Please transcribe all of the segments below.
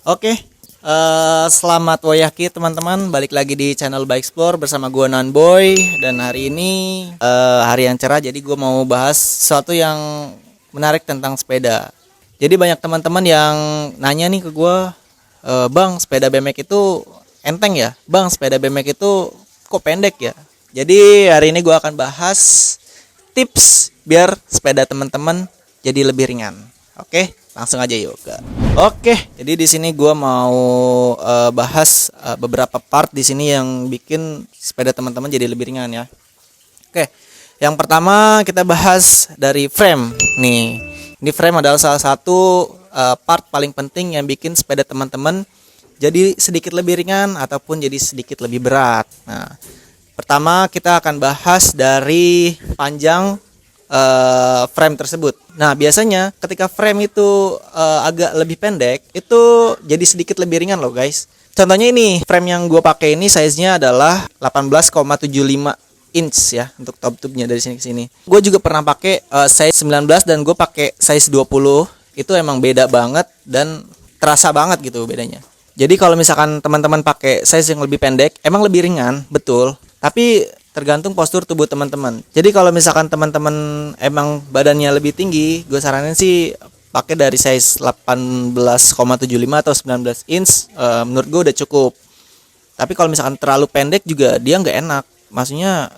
Oke, selamat wayaki teman-teman. Balik lagi di channel Bike Explore bersama gue Nanboy. Dan hari ini hari yang cerah, jadi gue mau bahas sesuatu yang menarik tentang sepeda. Jadi banyak teman-teman yang nanya nih ke gue, Bang, sepeda BMX itu enteng ya? Bang, sepeda BMX itu kok pendek ya? Jadi hari ini gue akan bahas tips biar sepeda teman-teman jadi lebih ringan. Oke, langsung aja yuk. Oke, jadi di sini gue mau bahas beberapa part di sini yang bikin sepeda teman-teman jadi lebih ringan ya. Oke, yang pertama kita bahas dari frame nih. Ini frame adalah salah satu part paling penting yang bikin sepeda teman-teman jadi sedikit lebih ringan ataupun jadi sedikit lebih berat. Nah, pertama kita akan bahas dari panjang frame tersebut. Nah, biasanya ketika frame itu agak lebih pendek, itu jadi sedikit lebih ringan loh guys. Contohnya ini, frame yang gue pakai ini size-nya adalah 18,75 inch ya untuk top tube-nya dari sini ke sini. Gue juga pernah pakai size 19 dan gue pakai size 20. Itu emang beda banget dan terasa banget gitu bedanya. Jadi kalau misalkan teman-teman pakai size yang lebih pendek, emang lebih ringan, betul. Tapi tergantung postur tubuh teman-teman. Jadi kalau misalkan teman-teman emang badannya lebih tinggi, gue saranin sih pakai dari size 18,75 atau 19 inch. Menurut gue udah cukup. Tapi kalau misalkan terlalu pendek juga dia nggak enak. Maksudnya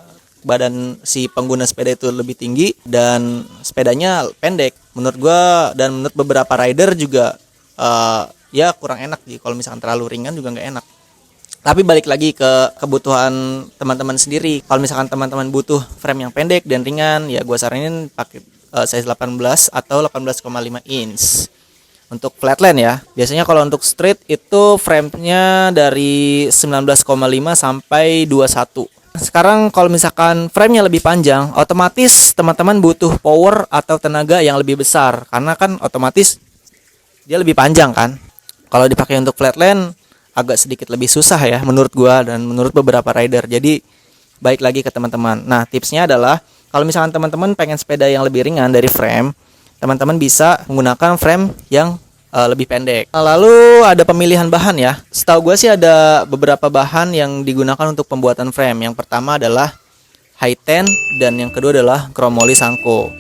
badan si pengguna sepeda itu lebih tinggi dan sepedanya pendek. Menurut gue dan menurut beberapa rider juga ya kurang enak sih. Kalau misalkan terlalu ringan juga nggak enak. Tapi balik lagi ke kebutuhan teman-teman sendiri. Kalau misalkan teman-teman butuh frame yang pendek dan ringan, ya gue saranin pakai size 18 atau 18,5 inch. Untuk flatland ya. Biasanya kalau untuk street itu frame-nya dari 19,5 sampai 21. Sekarang kalau misalkan frame-nya lebih panjang, otomatis teman-teman butuh power atau tenaga yang lebih besar. Karena kan otomatis dia lebih panjang kan. Kalau dipakai untuk flatland agak sedikit lebih susah ya menurut gua dan menurut beberapa rider. Jadi baik lagi ke teman-teman. Nah, tipsnya adalah kalau misalkan teman-teman pengen sepeda yang lebih ringan dari frame, teman-teman bisa menggunakan frame yang lebih pendek. Lalu ada pemilihan bahan ya. Setahu gua sih ada beberapa bahan yang digunakan untuk pembuatan frame. Yang pertama adalah Hi-Ten dan yang kedua adalah Chromoly Sanko.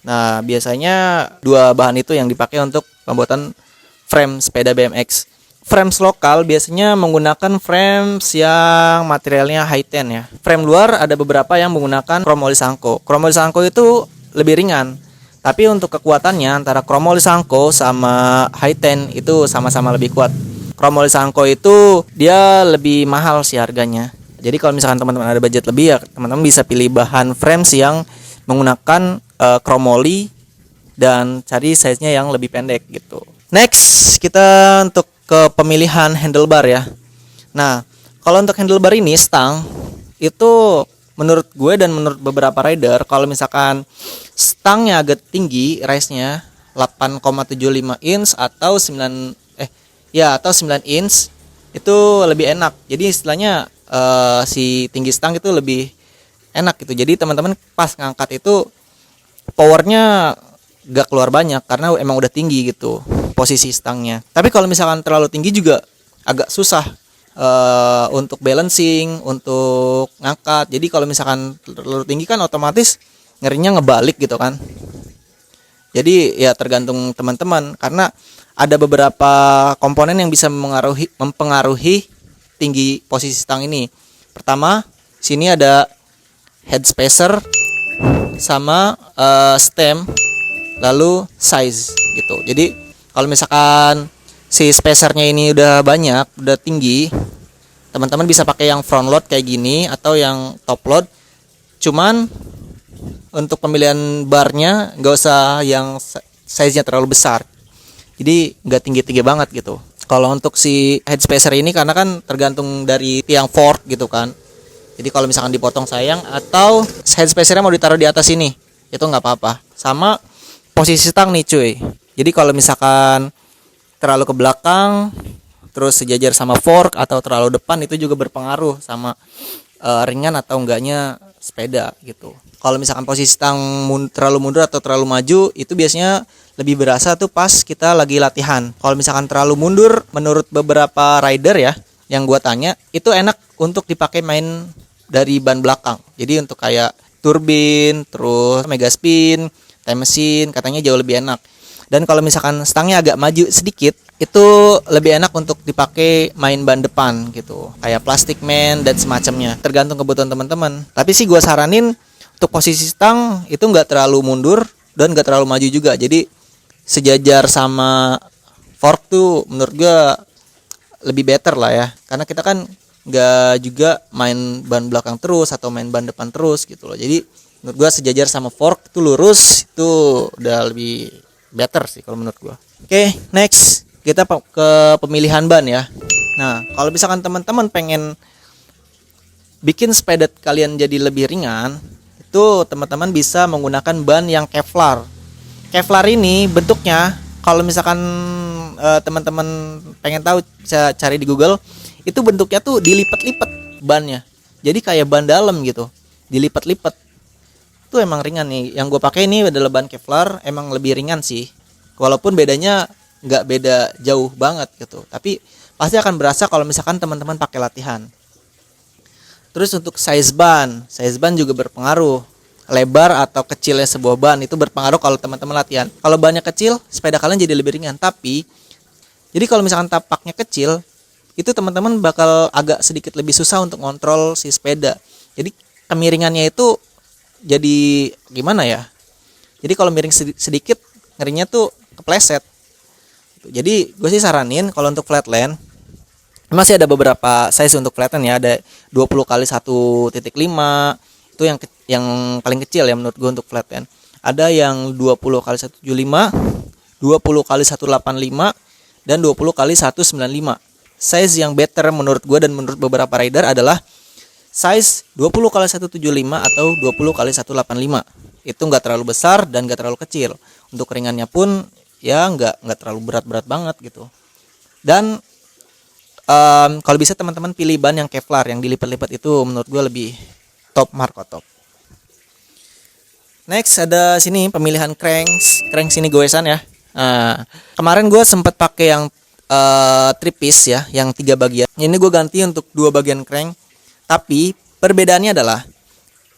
Nah, biasanya dua bahan itu yang dipakai untuk pembuatan frame sepeda BMX. Frames lokal biasanya menggunakan frames yang materialnya Hi-Ten ya. Frame luar ada beberapa yang menggunakan Chromoly Sanko. Chromoly Sanko itu lebih ringan. Tapi untuk kekuatannya antara Chromoly Sanko sama Hi-Ten itu sama-sama lebih kuat. Chromoly Sanko itu dia lebih mahal sih harganya. Jadi kalau misalkan teman-teman ada budget lebih ya teman-teman bisa pilih bahan frames yang menggunakan Chromoly dan cari size-nya yang lebih pendek gitu. Next, kita untuk ke pemilihan handlebar ya. Nah, kalau untuk handlebar ini stang itu menurut gue dan menurut beberapa rider kalau misalkan stangnya agak tinggi, rise-nya 8,75 inch atau 9 inch itu lebih enak. Jadi istilahnya si tinggi stang itu lebih enak gitu. Jadi teman-teman pas ngangkat itu powernya gak keluar banyak karena emang udah tinggi gitu posisi stangnya. Tapi kalau misalkan terlalu tinggi juga agak susah untuk balancing, untuk ngangkat. Jadi kalau misalkan terlalu tinggi kan otomatis ngerinya ngebalik gitu kan. Jadi ya tergantung teman-teman karena ada beberapa komponen yang bisa mempengaruhi tinggi posisi stang ini. Pertama, sini ada head spacer sama stem, lalu size gitu. Jadi kalau misalkan si spacernya ini udah banyak, udah tinggi, teman-teman bisa pakai yang front load kayak gini atau yang top load. Cuman untuk pemilihan barnya nggak usah yang size-nya terlalu besar. Jadi nggak tinggi-tinggi banget gitu. Kalau untuk si head spacer ini karena kan tergantung dari tiang fork gitu kan. Jadi kalau misalkan dipotong sayang atau head spacernya mau ditaruh di atas ini, itu nggak apa-apa. Sama posisi stang nih cuy. Jadi kalau misalkan terlalu ke belakang terus sejajar sama fork atau terlalu depan itu juga berpengaruh sama ringan atau enggaknya sepeda gitu. Kalau misalkan posisi stang terlalu mundur atau terlalu maju itu biasanya lebih berasa tuh pas kita lagi latihan. Kalau misalkan terlalu mundur, menurut beberapa rider ya yang gua tanya, itu enak untuk dipakai main dari ban belakang. Jadi untuk kayak turbin, terus mega spin, time machine katanya jauh lebih enak. Dan kalau misalkan stangnya agak maju sedikit, itu lebih enak untuk dipakai main ban depan gitu, kayak plastic man dan semacamnya, tergantung kebutuhan teman-teman. Tapi sih gue saranin untuk posisi stang itu nggak terlalu mundur dan nggak terlalu maju juga, jadi sejajar sama fork tuh menurut gue lebih better lah ya, karena kita kan nggak juga main ban belakang terus atau main ban depan terus gitu loh. Jadi menurut gue sejajar sama fork itu lurus, itu udah lebih better sih kalau menurut gue. Oke, next kita ke pemilihan ban ya. Nah, kalau misalkan teman-teman pengen bikin sepeda kalian jadi lebih ringan, itu teman-teman bisa menggunakan ban yang Kevlar. Kevlar ini bentuknya, kalau misalkan teman-teman pengen tahu, bisa cari di Google. Itu bentuknya tuh dilipat-lipat bannya, jadi kayak ban dalam gitu, dilipat-lipat. Itu emang ringan nih. Yang gue pakai ini adalah ban Kevlar, emang lebih ringan sih, walaupun bedanya nggak beda jauh banget gitu, tapi pasti akan berasa kalau misalkan teman-teman pakai latihan. Terus untuk size ban juga berpengaruh. Lebar atau kecilnya sebuah ban itu berpengaruh kalau teman-teman latihan. Kalau bannya kecil, sepeda kalian jadi lebih ringan. Tapi jadi kalau misalkan tapaknya kecil, itu teman-teman bakal agak sedikit lebih susah untuk ngontrol si sepeda. Jadi kemiringannya itu jadi gimana ya? Jadi kalau miring sedikit, ngerinya tuh kepleset. Jadi gue sih saranin kalau untuk flatland, masih ada beberapa size untuk flatland ya. Ada 20 kali 1.5, itu yang paling kecil ya menurut gue untuk flatland. Ada yang 20 kali 175, 20 kali 185, dan 20 kali 195. Size yang better menurut gue dan menurut beberapa rider adalah size 20 kali 175 atau 20 kali 185. Itu nggak terlalu besar dan nggak terlalu kecil. Untuk ringannya pun ya nggak terlalu berat-berat banget gitu. Dan kalau bisa teman-teman pilih ban yang Kevlar yang dilipat-lipat, itu menurut gue lebih top Marco top. Next ada sini pemilihan cranks ini goesan ya. Kemarin gue sempat pakai yang 3 piece ya, yang 3 bagian. Ini gue ganti untuk 2 bagian crank. Tapi perbedaannya adalah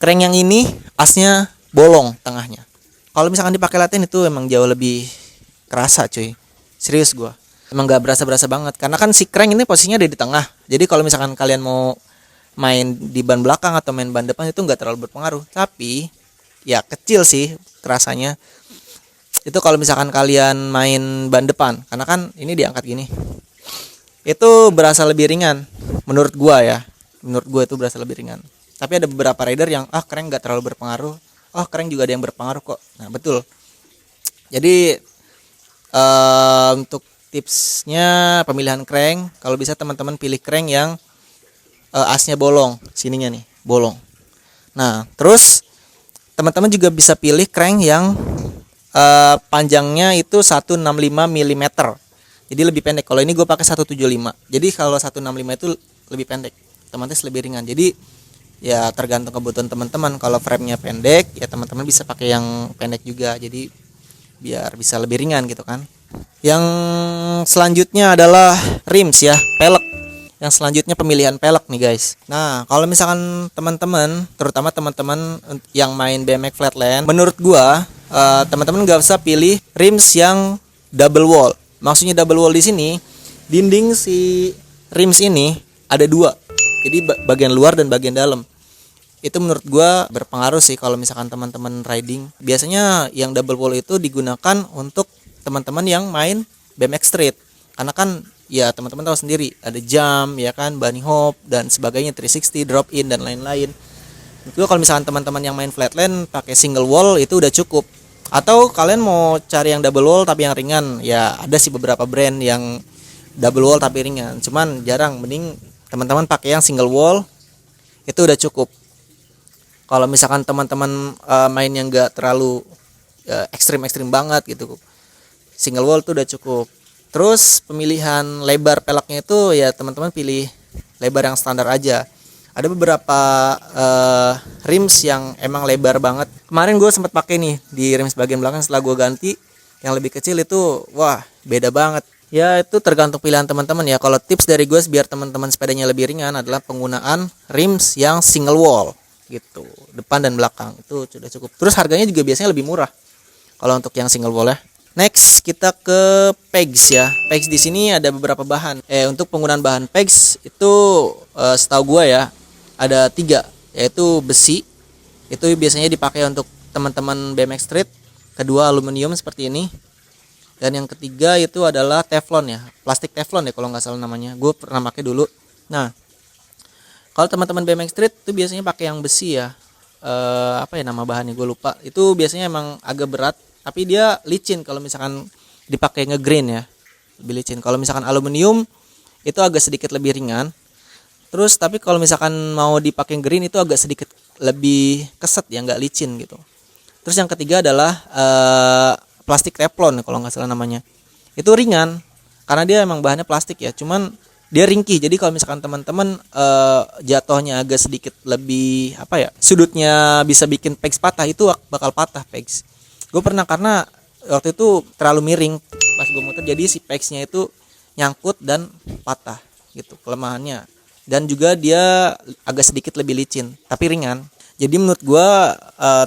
crank yang ini asnya bolong tengahnya. Kalau misalkan dipakai latihan itu emang jauh lebih kerasa cuy. Serius gue. Emang gak berasa-berasa banget. Karena kan si crank ini posisinya ada di tengah. Jadi kalau misalkan kalian mau main di ban belakang atau main ban depan itu gak terlalu berpengaruh. Tapi ya kecil sih terasanya. Itu kalau misalkan kalian main ban depan, karena kan ini diangkat gini, itu berasa lebih ringan menurut gua ya. Menurut gua itu berasa lebih ringan. Tapi ada beberapa rider yang crank gak terlalu berpengaruh. Crank juga ada yang berpengaruh kok. Nah betul. Jadi untuk tipsnya pemilihan crank, kalau bisa teman-teman pilih crank yang asnya bolong, sininya nih bolong. Nah terus teman-teman juga bisa pilih crank yang panjangnya itu 165 mm. Jadi lebih pendek. Kalau ini gue pakai 175. Jadi kalau 165 itu lebih pendek, otomatis lebih ringan. Jadi ya tergantung kebutuhan teman-teman. Kalau frame-nya pendek, ya teman-teman bisa pakai yang pendek juga. Jadi biar bisa lebih ringan gitu kan. Yang selanjutnya adalah rims ya, pelek. Yang selanjutnya pemilihan pelek nih guys. Nah kalau misalkan teman-teman, terutama teman-teman yang main BMX flatland, menurut gua teman-teman nggak usah pilih rims yang double wall. Maksudnya double wall di sini, dinding si rims ini ada 2. Jadi bagian luar dan bagian dalam. Itu menurut gua berpengaruh sih kalau misalkan teman-teman riding. Biasanya yang double wall itu digunakan untuk teman-teman yang main BMX street. Karena kan ya teman-teman tahu sendiri, ada jump ya kan, bunny hop dan sebagainya, 360, drop in dan lain-lain. Itu kalau misalkan teman-teman yang main flatland pakai single wall itu udah cukup. Atau kalian mau cari yang double wall tapi yang ringan, ya ada sih beberapa brand yang double wall tapi ringan. Cuman jarang, mending teman-teman pakai yang single wall, itu udah cukup. Kalau misalkan teman-teman main yang enggak terlalu ekstrim banget gitu, single wall tuh udah cukup. Terus pemilihan lebar peleknya itu ya teman-teman pilih lebar yang standar aja. Ada beberapa rims yang emang lebar banget. Kemarin gue sempat pakai nih di rims bagian belakang, setelah gue ganti Yang lebih kecil itu wah beda banget. Ya itu tergantung pilihan teman-teman ya. Kalau tips dari gue biar teman-teman sepedanya lebih ringan adalah penggunaan rims yang single wall gitu, depan dan belakang itu sudah cukup. Terus harganya juga biasanya lebih murah kalau untuk yang single wall ya. Next kita ke pegs ya. Pegs di sini ada beberapa bahan. Untuk penggunaan bahan pegs itu setahu gue ya ada 3, yaitu besi. Itu biasanya dipakai untuk teman-teman BMX Street. Kedua aluminium seperti ini. Dan yang ketiga itu adalah teflon ya, plastik teflon ya kalau nggak salah namanya. Gue pernah pakai dulu. Nah, kalau teman-teman BMX Street itu biasanya pakai yang besi ya. Apa ya nama bahannya gue lupa. Itu biasanya emang agak berat, tapi dia licin kalau misalkan dipakai ngegrain ya, lebih licin. Kalau misalkan aluminium itu agak sedikit lebih ringan. Terus tapi kalau misalkan mau dipakai green itu agak sedikit lebih keset ya, nggak licin gitu. Terus yang ketiga adalah plastik teflon kalau nggak salah namanya. Itu ringan karena dia emang bahannya plastik ya, cuman dia ringkih. Jadi kalau misalkan teman-teman jatuhnya agak sedikit lebih apa ya, sudutnya bisa bikin pegs patah, itu bakal patah pegs. Gue pernah karena waktu itu terlalu miring pas gue muter, jadi si pegsnya itu nyangkut dan patah gitu kelemahannya. Dan juga dia agak sedikit lebih licin tapi ringan. Jadi menurut gue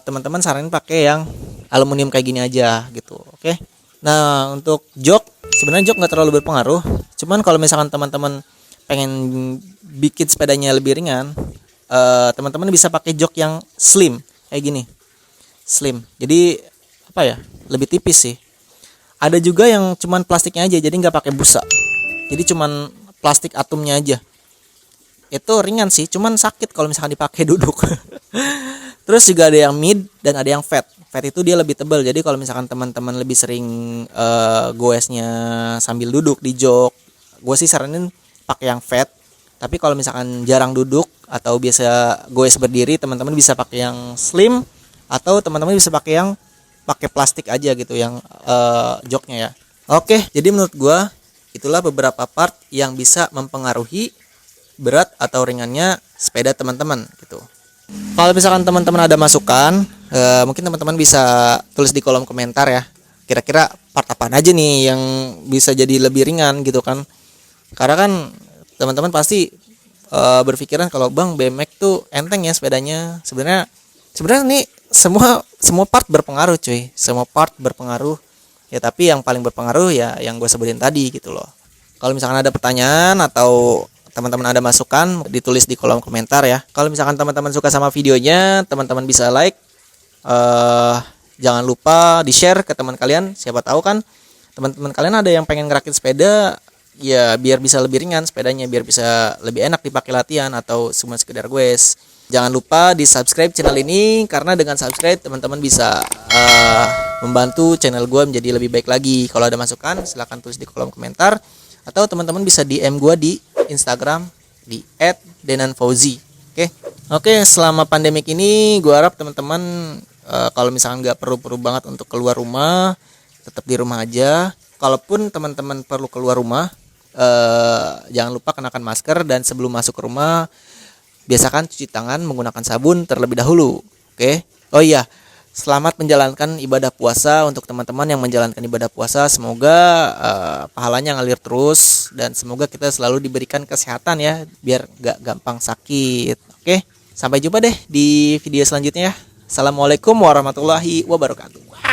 teman-teman saranin pakai yang aluminium kayak gini aja gitu. Oke. Nah untuk jok, sebenarnya jok nggak terlalu berpengaruh. Cuman kalau misalkan teman-teman pengen bikin sepedanya lebih ringan, teman-teman bisa pakai jok yang slim kayak gini, slim. Jadi apa ya, lebih tipis sih. Ada juga yang cuman plastiknya aja, jadi nggak pakai busa. Jadi cuman plastik atomnya aja. Itu ringan sih, cuman sakit kalau misalkan dipakai duduk. Terus juga ada yang mid dan ada yang fat. Fat itu dia lebih tebal. Jadi kalau misalkan teman-teman lebih sering goesnya sambil duduk di jok, gue sih saranin pakai yang fat. Tapi kalau misalkan jarang duduk atau biasa goes berdiri, teman-teman bisa pakai yang slim atau teman-teman bisa pakai yang pakai plastik aja gitu yang joknya ya. Oke, jadi menurut gue itulah beberapa part yang bisa mempengaruhi berat atau ringannya sepeda teman-teman gitu. Kalau misalkan teman-teman ada masukan, mungkin teman-teman bisa tulis di kolom komentar ya. Kira-kira part apa aja nih yang bisa jadi lebih ringan gitu kan? Karena kan teman-teman pasti berpikiran kalau bang BMX tuh enteng ya sepedanya. Sebenarnya nih semua part berpengaruh cuy. Semua part berpengaruh. Ya tapi yang paling berpengaruh ya yang gue sebutin tadi gitu loh. Kalau misalkan ada pertanyaan atau teman-teman ada masukan, ditulis di kolom komentar ya. Kalau misalkan teman-teman suka sama videonya, teman-teman bisa like. Jangan lupa di-share ke teman kalian. Siapa tahu kan teman-teman kalian ada yang pengen ngerakit sepeda, ya biar bisa lebih ringan sepedanya, biar bisa lebih enak dipakai latihan atau cuma sekedar goes. Jangan lupa di-subscribe channel ini, karena dengan subscribe teman-teman bisa membantu channel gue menjadi lebih baik lagi. Kalau ada masukan silahkan tulis di kolom komentar, atau teman-teman bisa DM gue di Instagram di @denanfauzi. Oke, selama pandemik ini gue harap teman-teman kalau misalkan nggak perlu banget untuk keluar rumah, tetap di rumah aja. Kalaupun teman-teman perlu keluar rumah, jangan lupa kenakan masker, dan sebelum masuk ke rumah biasakan cuci tangan menggunakan sabun terlebih dahulu. Oke. Oh iya, selamat menjalankan ibadah puasa untuk teman-teman yang menjalankan ibadah puasa. Semoga pahalanya ngalir terus, dan semoga kita selalu diberikan kesehatan ya, biar gak gampang sakit. Oke, sampai jumpa deh di video selanjutnya ya. Assalamualaikum warahmatullahi wabarakatuh.